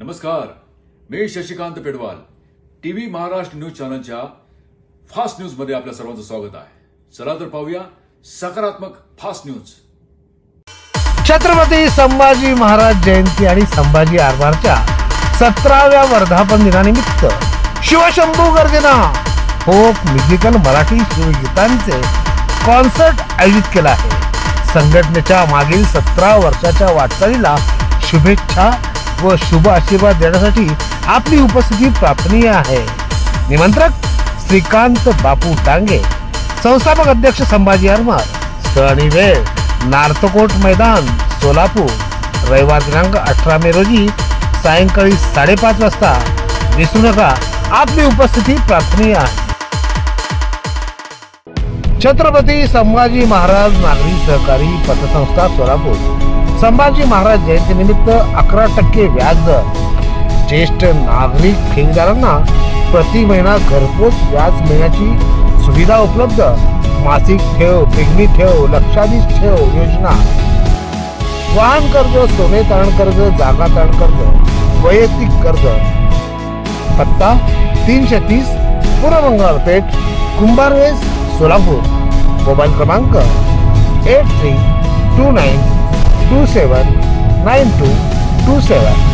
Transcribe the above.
नमस्कार, मी Shashikant पेडवाल. TV Maharashtra news चॅनलच्या fast news मध्ये आपल्या सर्वांचं स्वागत आहे. चला तर पाहूया सकारात्मक फास्ट न्यूज. छत्रपती संभाजी महाराज जयंती आणि संभाजी आरमारच्या 17व्या वर्धापन दिनानिमित्त शिवशंभू गर्जना फोक म्युझिकल मराठी शिवगीतांचे कॉन्सर्ट आयोजित केला आहे. संघटनेच्या मागील 17 वर्षाच्या वाटचालीला शुभेच्छा व शुभ आशीर्वाद देण्यासाठी आपली उपस्थिती प्रार्थनीय आहे. निमंत्रक श्रीकांत बापू डांगे, संस्थापक अध्यक्ष संभाजी आरमार. स्थळ आणि वेळ नार्तकोट मैदान, सोलापूर. रविवार दिनांक 18 मे रोजी सायंकाळी 5:30 वाजता. विसरू नका, आपली उपस्थिती प्रार्थनीय आहे. छत्रपती संभाजी महाराज नागरी सहकारी पतसंस्था सोलापूर संभाजी महाराज जयंती निमित्त 11% व्याज दर. ज्येष्ठ नागरिक ठेवीदारांना प्रति महिना घरपोच व्याज मिळण्याची सुविधा उपलब्ध. मासिक ठेव, पिगमी ठेव, लक्षाधीश ठेव योजना. वाहन कर्ज, सोने तारण कर्ज, जागा तारण कर्ज, वैयक्तिक कर्ज. पत्ता 330 पूर्व मंगळपेठ, कुंभारवेस, सोलापूर. मोबाईल क्रमांक 8329279227.